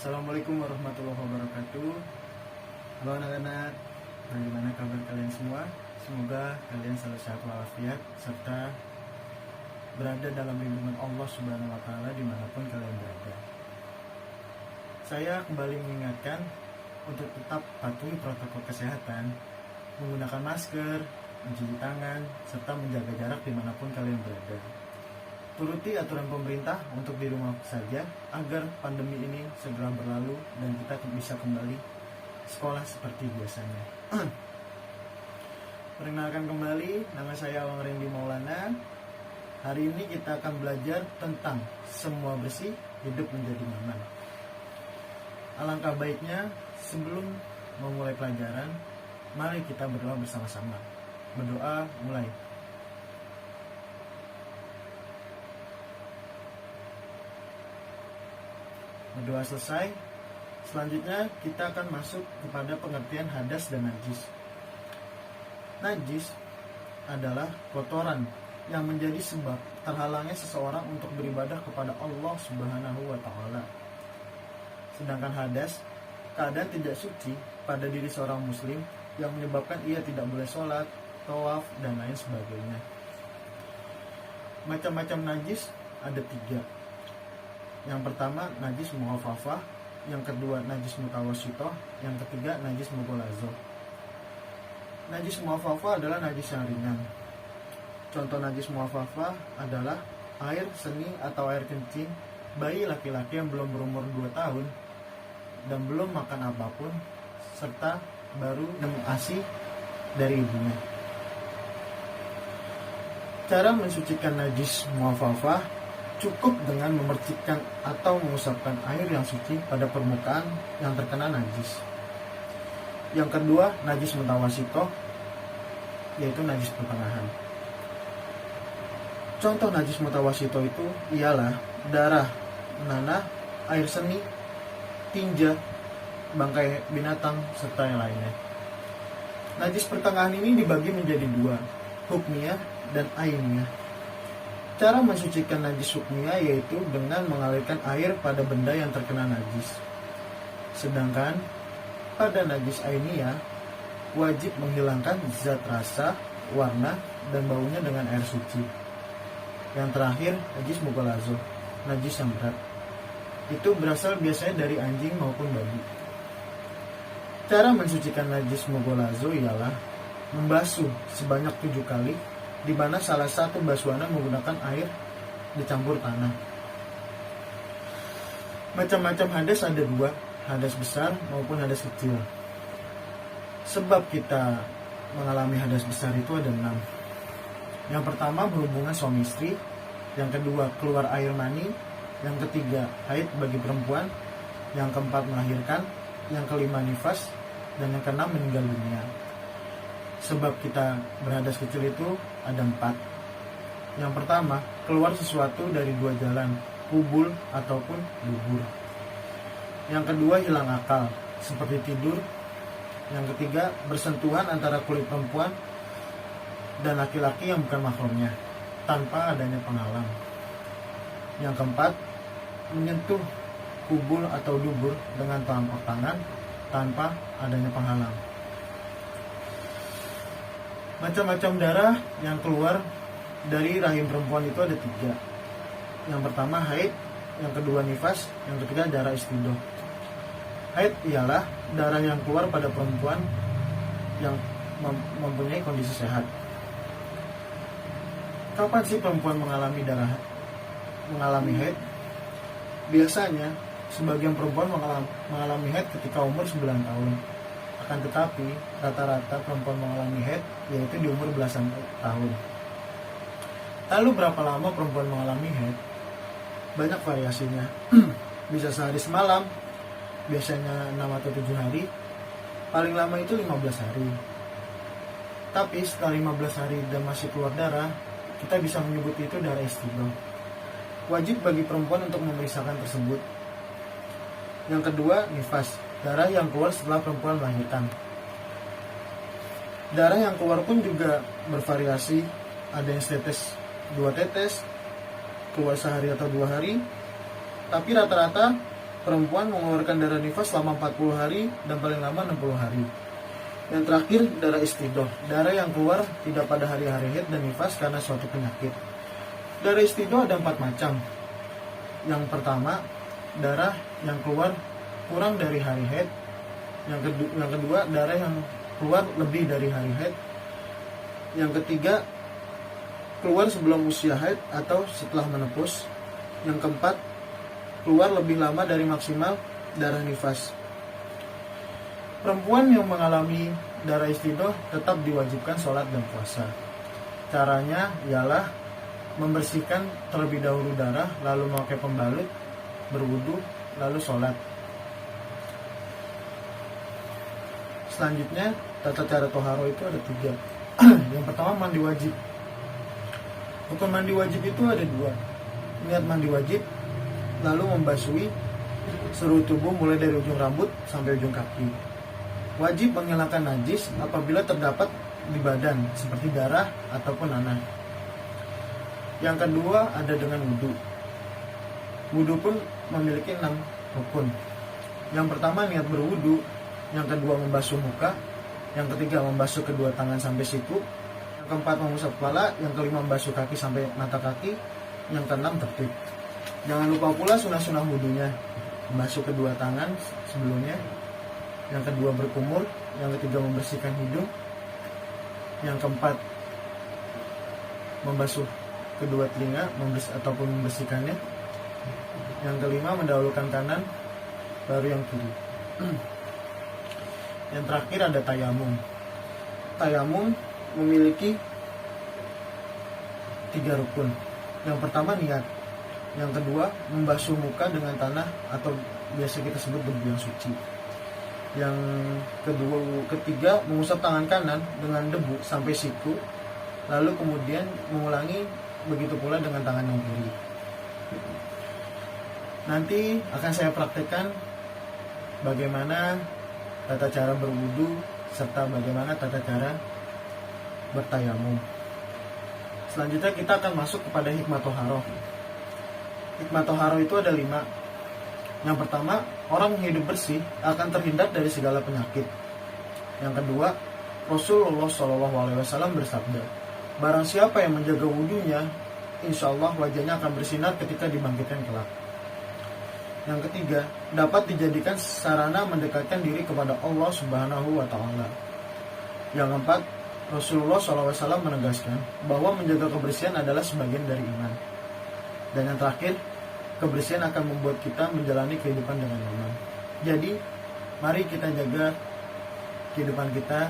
Assalamualaikum warahmatullahi wabarakatuh. Halo anak-anak, bagaimana kabar kalian semua? Semoga kalian selalu sehat walafiat serta berada dalam lindungan Allah Subhanahu wa Ta'ala dimanapun kalian berada. Saya kembali mengingatkan untuk tetap patuhi protokol kesehatan, menggunakan masker, mencuci tangan, serta menjaga jarak dimanapun kalian berada. Turuti aturan pemerintah untuk di rumah saja agar pandemi ini segera berlalu dan kita bisa kembali sekolah seperti biasanya. Perkenalkan kembali, nama saya Awang Randy Maulana. Hari ini kita akan belajar tentang semua bersih, hidup menjadi nyaman. Alangkah baiknya sebelum memulai pelajaran, mari kita berdoa bersama-sama. Berdoa mulai. Berdoa selesai. Selanjutnya kita akan masuk kepada pengertian hadas dan najis. Najis adalah kotoran yang menjadi sebab terhalangnya seseorang untuk beribadah kepada Allah Subhanahu wa Ta'ala. Sedangkan hadas, keadaan tidak suci pada diri seorang muslim yang menyebabkan ia tidak boleh sholat, tawaf, dan lain sebagainya. Macam-macam najis ada 3. Yang pertama najis mukhafafah, yang kedua najis mutawassithah, yang ketiga najis mughalazah. Najis mukhafafah adalah najis yang ringan. Contoh najis mukhafafah adalah air seni atau air kencing bayi laki-laki yang belum berumur 2 tahun dan belum makan apapun serta baru minum ASI dari ibunya. Cara mensucikan najis mukhafafah cukup dengan memercikkan atau mengusapkan air yang suci pada permukaan yang terkena najis. Yang kedua, najis mutawassithah, yaitu najis pertengahan. Contoh najis mutawassithah itu ialah darah, nanah, air seni, tinja, bangkai binatang, serta yang lainnya. Najis pertengahan ini dibagi menjadi 2, hukmiyah dan ainiyah. Cara mensucikan najis hukmiyah yaitu dengan mengalirkan air pada benda yang terkena najis. Sedangkan pada najis ainiyah wajib menghilangkan zat rasa, warna, dan baunya dengan air suci. Yang terakhir, najis mughalazah, najis yang berat. Itu berasal biasanya dari anjing maupun babi. Cara mensucikan najis mughalazah ialah membasuh sebanyak 7 kali, di mana salah satu basuhannya menggunakan air dicampur tanah. Macam-macam hadas ada 2, hadas besar maupun hadas kecil. Sebab kita mengalami hadas besar itu ada 6. Yang pertama berhubungan suami istri, yang kedua keluar air mani, yang ketiga haid bagi perempuan, yang keempat melahirkan, yang kelima nifas, dan yang keenam meninggal dunia. Sebab kita berhadas kecil itu ada 4. Yang pertama, keluar sesuatu dari 2 jalan, kubul ataupun dubur. Yang kedua, hilang akal, seperti tidur. Yang ketiga, bersentuhan antara kulit perempuan dan laki-laki yang bukan mahramnya, tanpa adanya penghalang. Yang keempat, menyentuh kubul atau dubur dengan telapak tangan tanpa adanya penghalang. Macam-macam darah yang keluar dari rahim perempuan itu ada 3. Yang pertama haid, yang kedua nifas, yang ketiga darah istihadah. Haid ialah darah yang keluar pada perempuan yang mempunyai kondisi sehat. Kapan sih perempuan mengalami haid? Biasanya sebagian perempuan mengalami haid ketika umur 9 tahun. Akan tetapi rata-rata perempuan mengalami haid yaitu di umur belasan tahun. Lalu berapa lama perempuan mengalami haid? Banyak variasinya. Bisa sehari semalam, biasanya 6 atau 7 hari. Paling lama itu 15 hari. Tapi setelah 15 hari dan masih keluar darah, kita bisa menyebut itu darah istihadah. Wajib bagi perempuan untuk memeriksakan tersebut. Yang kedua, nifas, darah yang keluar setelah perempuan melahirkan. Darah yang keluar pun juga bervariasi, ada yang setetes 2 tetes, keluar sehari atau 2 hari, tapi rata-rata perempuan mengeluarkan darah nifas selama 40 hari dan paling lama 60 hari. Yang terakhir, darah istidoh, darah yang keluar tidak pada hari-hari haid dan nifas karena suatu penyakit. Darah istidoh ada 4 macam. Yang pertama, darah yang keluar kurang dari hari haid. Yang kedua, darah yang keluar lebih dari hari haid. Yang ketiga, keluar sebelum usia haid atau setelah menepus. Yang keempat, keluar lebih lama dari maksimal darah nifas. Perempuan yang mengalami darah istidoh tetap diwajibkan sholat dan puasa. Caranya ialah membersihkan terlebih dahulu darah, lalu memakai pembalut, berwudu, lalu sholat. Selanjutnya, tata cara toharo itu ada 3. Yang pertama, mandi wajib. Hukum mandi wajib itu ada 2. Niat mandi wajib, lalu membasuhi seluruh tubuh mulai dari ujung rambut sampai ujung kaki. Wajib menghilangkan najis apabila terdapat di badan seperti darah ataupun nanah. Yang kedua ada dengan wudu. Wudu pun memiliki 6 rukun. Yang pertama niat berwudu, yang kedua membasuh muka, yang ketiga membasuh kedua tangan sampai siku, yang keempat mengusap kepala, yang kelima membasuh kaki sampai mata kaki, yang keenam tertib. Jangan lupa pula sunah-sunah wudunya, membasuh kedua tangan sebelumnya, yang kedua berkumur, yang ketiga membersihkan hidung, yang keempat membasuh kedua telinga ataupun membersihkannya, yang kelima mendahulukan kanan baru yang kiri. Yang terakhir ada tayamum. Tayamum memiliki 3 rukun. Yang pertama niat, yang kedua membasuh muka dengan tanah atau biasa kita sebut debu yang suci, yang ketiga mengusap tangan kanan dengan debu sampai siku, lalu kemudian mengulangi begitu pula dengan tangan yang kiri. Nanti akan saya praktekkan bagaimana tata cara berwudu serta bagaimana tata cara bertayamum. Selanjutnya kita akan masuk kepada hikmah toharoh. Hikmah toharoh itu ada 5. Yang pertama, orang yang hidup bersih akan terhindar dari segala penyakit. Yang kedua, Rasulullah SAW bersabda, barang siapa yang menjaga wudunya, insya Allah wajahnya akan bersinar ketika dibangkitkan kelak. Yang ketiga, dapat dijadikan sarana mendekatkan diri kepada Allah Subhanahu wa Ta'ala. Yang keempat, Rasulullah SAW menegaskan bahwa menjaga kebersihan adalah sebagian dari iman. Dan yang terakhir, kebersihan akan membuat kita menjalani kehidupan dengan nyaman. Jadi, mari kita jaga kehidupan kita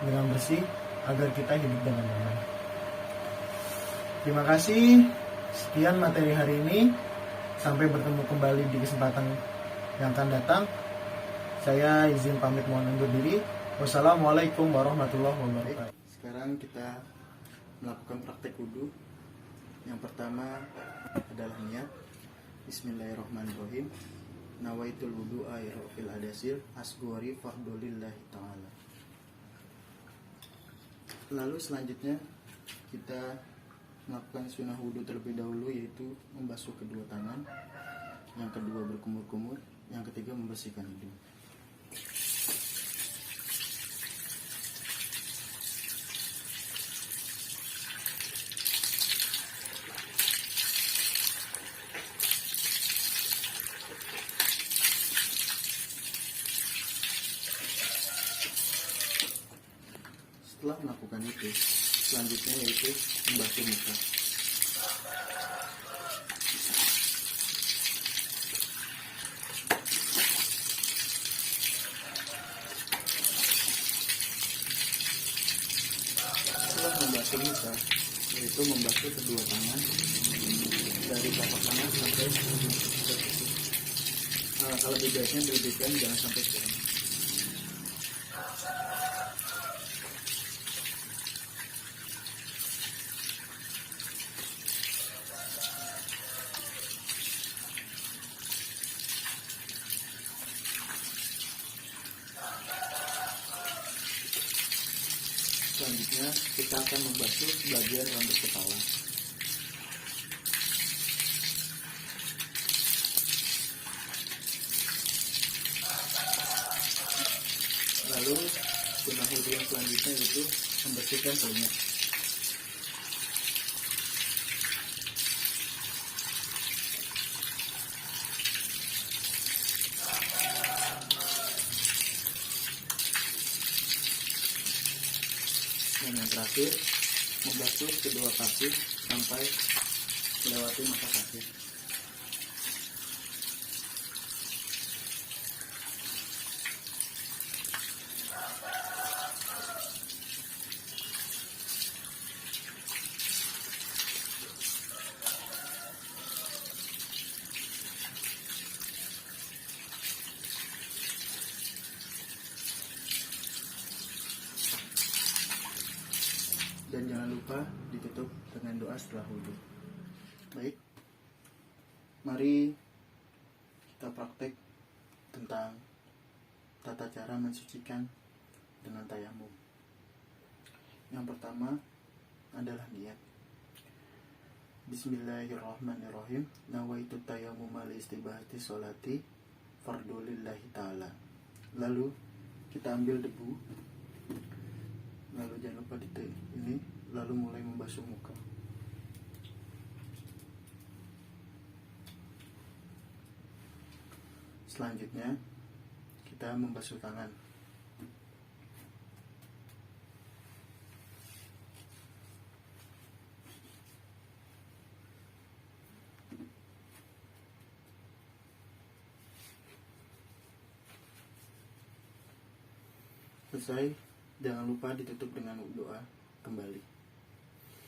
dengan bersih agar kita hidup dengan nyaman. Terima kasih. Sekian materi hari ini. Sampai bertemu kembali di kesempatan yang akan datang. Saya izin pamit mohon undur diri. Wassalamualaikum warahmatullahi wabarakatuh. Sekarang kita melakukan praktek wudu. Yang pertama adalah niat. Bismillahirrahmanirrahim. Nawaitul wudu'a fil adasil asghari fardhulillahi ta'ala. Lalu selanjutnya kita melakukan sunnah wudu terlebih dahulu, yaitu membasuh kedua tangan, yang kedua berkumur-kumur, yang ketiga membersihkan hidung. Setelah melakukan itu, selanjutnya yaitu membasuh muka. Setelah membasuh muka, yaitu membasuh kedua tangan dari telapak tangan sampai ujung kaki. Kalau baiknya dilebihkan, jangan sampai kurang. Selanjutnya kita akan membasuh bagian rambut kepala. selanjutnya yaitu membersihkan telinga. Dan yang terakhir, membasuh kedua kaki sampai melewati mata kaki. Dan jangan lupa ditutup dengan doa setelah wudhu. Baik, mari kita praktek tentang tata cara mensucikan dengan tayamum. Yang pertama adalah niat. Bismillahirrahmanirrahim. Nawaitu tayammum li istibahati sholati fardhu lillahi ta'ala. Lalu kita ambil debu, lalu jangan lupa ini, lalu mulai membasuh muka. Selanjutnya kita membasuh tangan. Selesai, jangan lupa ditutup dengan doa kembali.